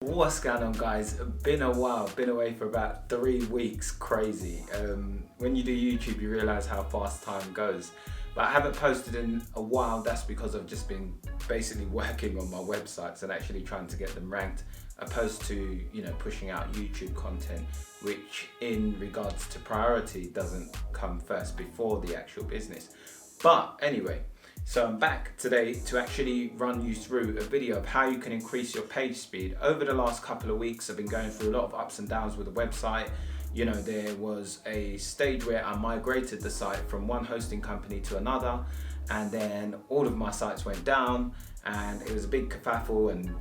What's going on, guys? Been a while, been away for about 3 weeks. Crazy. When you do YouTube you realize how fast time goes, but I haven't posted in a while. That's because I've just been basically working on my websites and actually trying to get them ranked, opposed to pushing out YouTube content, which in regards to priority doesn't come first before the actual business. But anyway, so I'm back today to actually run you through a video of how you can increase your page speed. Over the last couple of weeks, I've been going through a lot of ups and downs with the website. There was a stage where I migrated the site from one hosting company to another, and then all of my sites went down and it was a big kerfuffle, and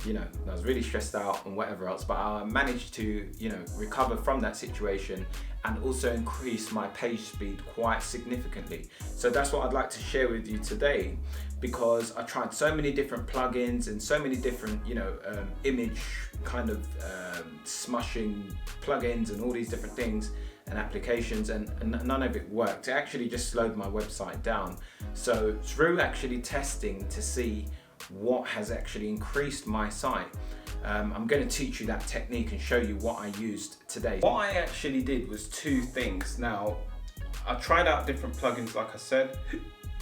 I was really stressed out and whatever else, but I managed to recover from that situation and also increase my page speed quite significantly. So that's what I'd like to share with you today, because I tried so many different plugins and so many different image kind of smushing plugins and all these different things and applications, and none of it worked. It actually just slowed my website down. So through actually testing to see what has actually increased my site, I'm going to teach you that technique and show you what I used today. What I actually did was two things. Now, I tried out different plugins, like I said,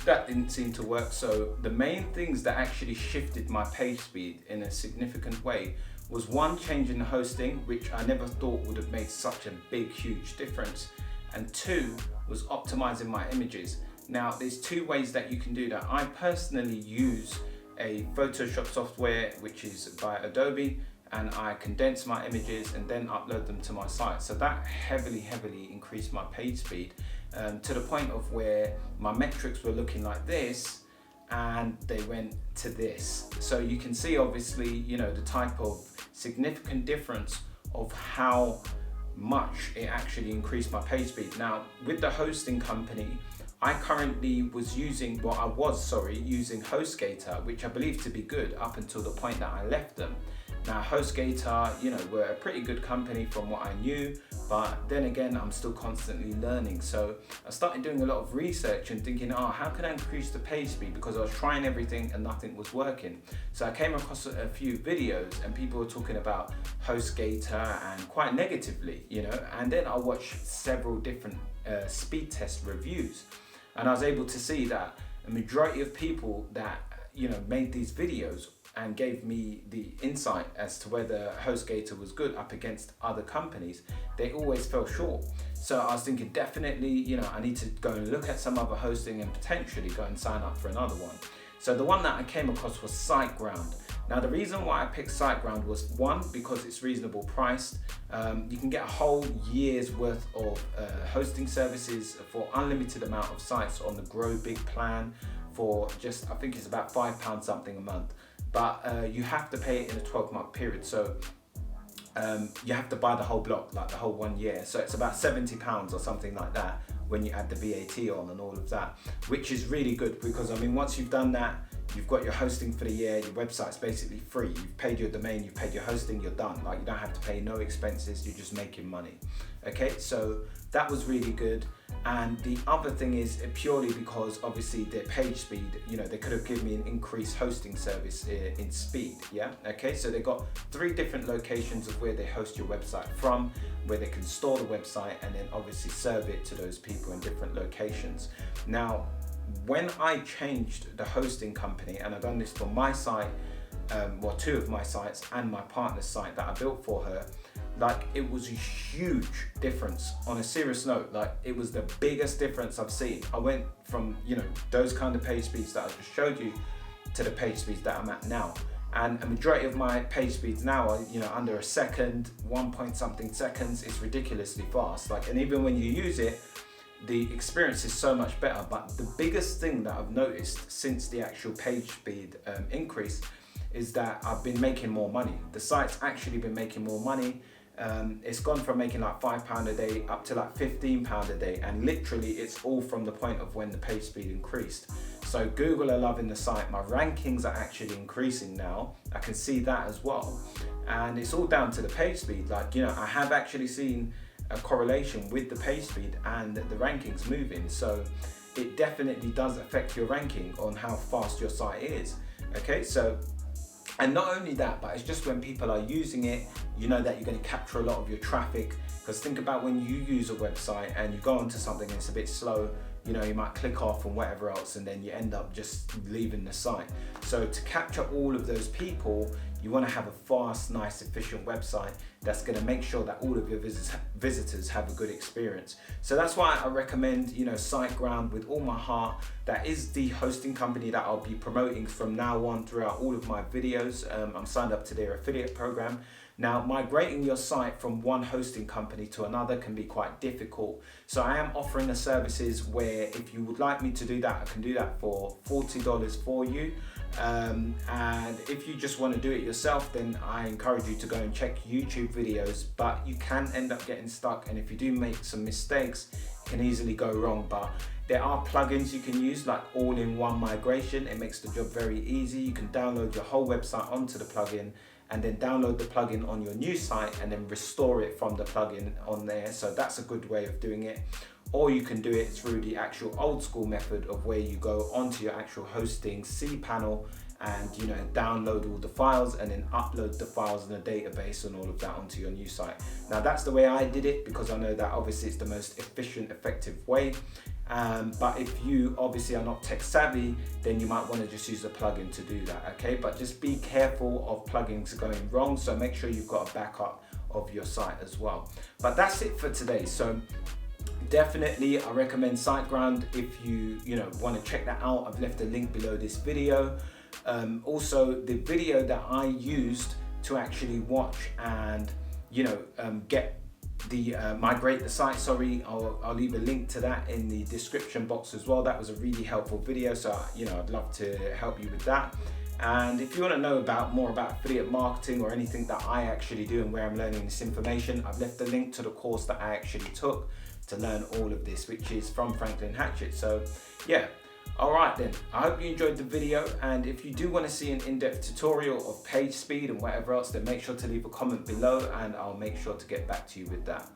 that didn't seem to work. So the main things that actually shifted my page speed in a significant way was one, changing the hosting, which I never thought would have made such a big, huge difference. And two, was optimizing my images. Now, there's two ways that you can do that. I personally use a Photoshop software, which is by Adobe, and I condense my images and then upload them to my site. So that heavily increased my page speed to the point of where my metrics were looking like this and they went to this. So you can see obviously the type of significant difference of how much it actually increased my page speed. Now, with the hosting company, I currently was using using HostGator, which I believe to be good up until the point that I left them. Now, HostGator, were a pretty good company from what I knew, but then again, I'm still constantly learning. So I started doing a lot of research and thinking, how can I increase the page speed? Because I was trying everything and nothing was working. So I came across a few videos and people were talking about HostGator and quite negatively, and then I watched several different speed test reviews. And I was able to see that a majority of people that made these videos and gave me the insight as to whether HostGator was good up against other companies, they always fell short. So I was thinking, definitely, I need to go and look at some other hosting and potentially go and sign up for another one. So the one that I came across was SiteGround. Now, the reason why I picked SiteGround was, one, because it's reasonable priced. You can get a whole year's worth of hosting services for unlimited amount of sites on the Grow Big plan for just, I think it's about £5 something a month. But you have to pay it in a 12-month period. So you have to buy the whole block, like the whole 1 year. So it's about £70 or something like that when you add the VAT on and all of that, which is really good, because once you've done that, you've got your hosting for the year, your website's basically free. You've paid your domain, you've paid your hosting, you're done. Like, you don't have to pay no expenses, you're just making money. Okay, so that was really good. And the other thing is purely because obviously their page speed, they could have given me an increased hosting service in speed, yeah? Okay, so they got 3 different locations of where they host your website from, where they can store the website and then obviously serve it to those people in different locations. Now, when I changed the hosting company, and I've done this for my site, 2 of my sites and my partner's site that I built for her, it was a huge difference. On a serious note, it was the biggest difference I've seen. I went from those kind of page speeds that I just showed you to the page speeds that I'm at now. And a majority of my page speeds now are under a second, 1 point something seconds. It's ridiculously fast. And even when you use it, the experience is so much better. But the biggest thing that I've noticed since the actual page speed increase is that I've been making more money. The site's actually been making more money. It's gone from making £5 a day up to £15 a day, and literally it's all from the point of when the page speed increased. So Google are loving the site. My rankings are actually increasing now. I can see that as well, and it's all down to the page speed. I have actually seen a correlation with the page speed and the rankings moving. So it definitely does affect your ranking on how fast your site is. Okay, so And not only that, but it's just when people are using it, you know that you're going to capture a lot of your traffic. Because think about when you use a website and you go onto something and it's a bit slow, you know, you might click off and whatever else, and then you end up just leaving the site. So to capture all of those people, you want to have a fast, nice, efficient website that's going to make sure that all of your visitors have a good experience. So that's why I recommend, you know, SiteGround with all my heart. That is the hosting company that I'll be promoting from now on throughout all of my videos. I'm signed up to their affiliate program. Now, migrating your site from one hosting company to another can be quite difficult. So I am offering the services where if you would like me to do that, I can do that for $40 for you. And if you just want to do it yourself, then I encourage you to go and check YouTube videos, but you can end up getting stuck. And if you do make some mistakes, it can easily go wrong. But there are plugins you can use, like all-in-one migration. It makes the job very easy. You can download your whole website onto the plugin and then download the plugin on your new site and then restore it from the plugin on there. So that's a good way of doing it. Or you can do it through the actual old school method of where you go onto your actual hosting cPanel and, you know, download all the files and then upload the files in a database and all of that onto your new site. Now that's the way I did it, because I know that obviously it's the most efficient, effective way. But if you obviously are not tech savvy, then you might want to just use a plugin to do that, okay? But just be careful of plugins going wrong, so make sure you've got a backup of your site as well. But that's it for today. So definitely I recommend SiteGround if you want to check that out. I've left a link below this video. Also, the video that I used to actually watch and get the migrate the site, I'll leave a link to that in the description box as well. That was a really helpful video, so I'd love to help you with that. And if you want to know more about affiliate marketing or anything that I actually do and where I'm learning this information, I've left a link to the course that I actually took to learn all of this, which is from Franklin Hatchett. So yeah, all right then, I hope you enjoyed the video, and if you do want to see an in-depth tutorial of page speed and whatever else, then make sure to leave a comment below and I'll make sure to get back to you with that.